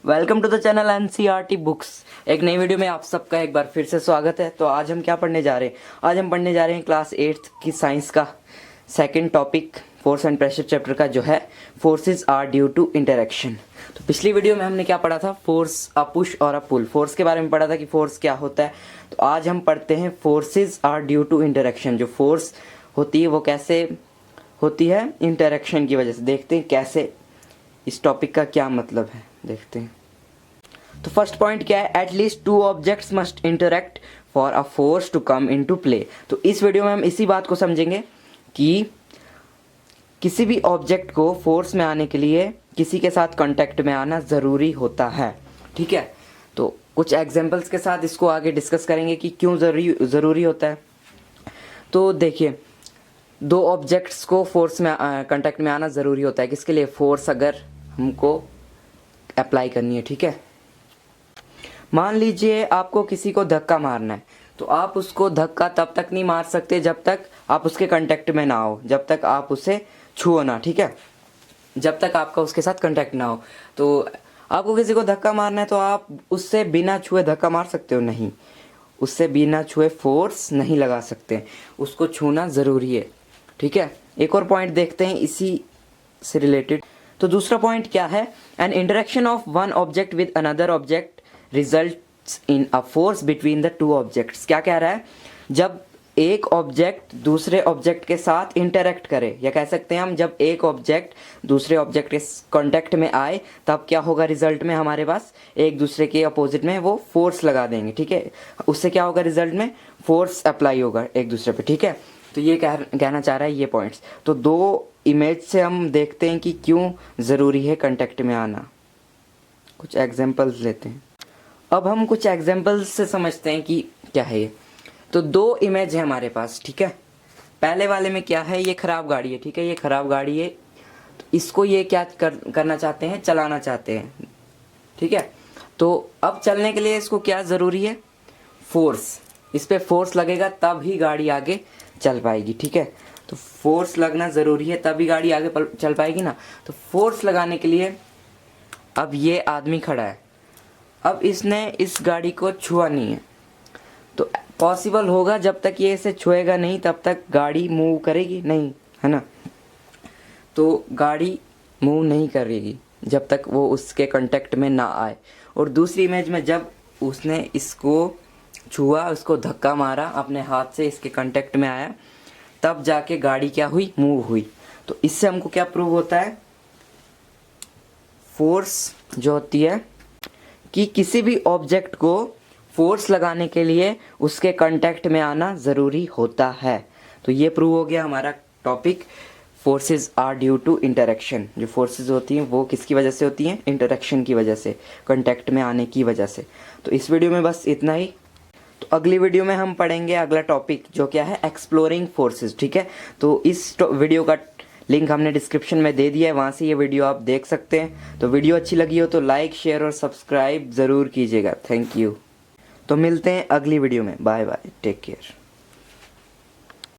Welcome to the channel NCERT books. एक नई video में आप सबका एक बार फिर से स्वागत है। तो आज हम क्या पढ़ने जा रहे हैं? आज हम पढ़ने जा रहे हैं क्लास 8th की साइंस का second topic force and pressure chapter का, जो है forces are due to interaction. तो पिछली वीडियो में हमने क्या पढ़ा था? फोर्स, अ पुश और अ पुल। फोर्स के बारे में पढ़ा था कि फोर्स क्या होता है। तो आज हम पढ़ते हैं forces are due to interaction. जो फोर्स होती है वो कैसे होती है? इंटरेक्शन की वजह से। देखते हैं कैसे, इस टॉपिक का क्या मतलब है, देखते हैं। तो फर्स्ट पॉइंट क्या है? At least two objects must interact for a force to come into play. तो इस वीडियो में हम इसी बात को समझेंगे कि किसी भी ऑब्जेक्ट को फोर्स में आने के लिए किसी के साथ कांटेक्ट में आना ज़रूरी होता है। ठीक है, तो कुछ एग्जांपल्स के साथ इसको आगे डिस्कस करेंगे कि क्यों ज़रूरी होता है। तो देखिए, दो ऑब्जेक्ट्स को फोर्स में कांटेक्ट में आना ज़रूरी होता है। किसके लिए? फोर्स अगर हमको अप्लाई करनी है। ठीक है, मान लीजिए आपको किसी को धक्का मारना है, तो आप उसको धक्का तब तक नहीं मार सकते जब तक आप उसके कांटेक्ट में ना हो, जब तक आप उसे छुओ ना। ठीक है, जब तक आपका उसके साथ कांटेक्ट ना हो। तो आपको किसी को धक्का मारना है तो आप उससे बिना छुए धक्का मार सकते हो? नहीं, उससे बिना छुए फोर्स नहीं लगा सकते, उसको छूना ज़रूरी है। ठीक है, एक और पॉइंट देखते हैं इसी से रिलेटेड। तो दूसरा पॉइंट क्या है? N interaction of one object with another object results in a force between the two objects. क्या कह रहा है? जब एक ऑब्जेक्ट दूसरे ऑब्जेक्ट के साथ इंटरेक्ट करे, या कह सकते हैं हम, जब एक ऑब्जेक्ट दूसरे ऑब्जेक्ट के कांटेक्ट में आए, तब क्या होगा? रिजल्ट में हमारे पास एक दूसरे के अपोजिट में वो फोर्स लगा देंगे। ठीक है, उससे क्या होगा? रिजल्ट में फोर्स अप्लाई होगा एक दूसरे पे। ठीक है, तो ये कहना चाह रहा है ये पॉइंट्स। तो दो इमेज से हम देखते हैं कि क्यों ज़रूरी है कांटेक्ट में आना। कुछ एग्जांपल्स लेते हैं। अब हम कुछ एग्जांपल्स से समझते हैं कि क्या है ये। तो दो इमेज है हमारे पास। ठीक है, पहले वाले में क्या है? ये खराब गाड़ी है। ठीक है, ये खराब गाड़ी है, तो इसको ये क्या करना चाहते हैं? चलाना चाहते हैं। ठीक है, तो अब चलने के लिए इसको क्या ज़रूरी है? फोर्स। इस पर फोर्स लगेगा तब ही गाड़ी आगे चल पाएगी। ठीक है, तो फोर्स लगना ज़रूरी है तभी गाड़ी आगे चल पाएगी ना। तो फोर्स लगाने के लिए अब ये आदमी खड़ा है, अब इसने इस गाड़ी को छुआ नहीं है, तो पॉसिबल होगा जब तक ये इसे छुएगा नहीं तब तक गाड़ी मूव करेगी नहीं, है ना। तो गाड़ी मूव नहीं करेगी जब तक वो उसके कांटेक्ट में ना आए। और दूसरी इमेज में जब उसने इसको छुआ, उसको धक्का मारा अपने हाथ से, इसके कांटेक्ट में आया, तब जाके गाड़ी क्या हुई? मूव हुई। तो इससे हमको क्या प्रूव होता है? फोर्स जो होती है कि किसी भी ऑब्जेक्ट को फोर्स लगाने के लिए उसके कांटेक्ट में आना ज़रूरी होता है। तो ये प्रूव हो गया हमारा topic, forces are due to interaction. जो फोर्सेस होती हैं वो किसकी वजह से होती हैं? इंटरेक्शन की वजह से, कांटेक्ट में आने की वजह से। तो इस वीडियो में बस इतना ही। तो अगली वीडियो में हम पढ़ेंगे अगला टॉपिक, जो क्या है? Exploring forces. ठीक है, तो इस वीडियो का लिंक हमने डिस्क्रिप्शन में दे दिया है, वहाँ से ये वीडियो आप देख सकते हैं। तो वीडियो अच्छी लगी हो तो लाइक, शेयर और सब्सक्राइब ज़रूर कीजिएगा। Thank you. तो मिलते हैं अगली वीडियो में। Bye bye, take care.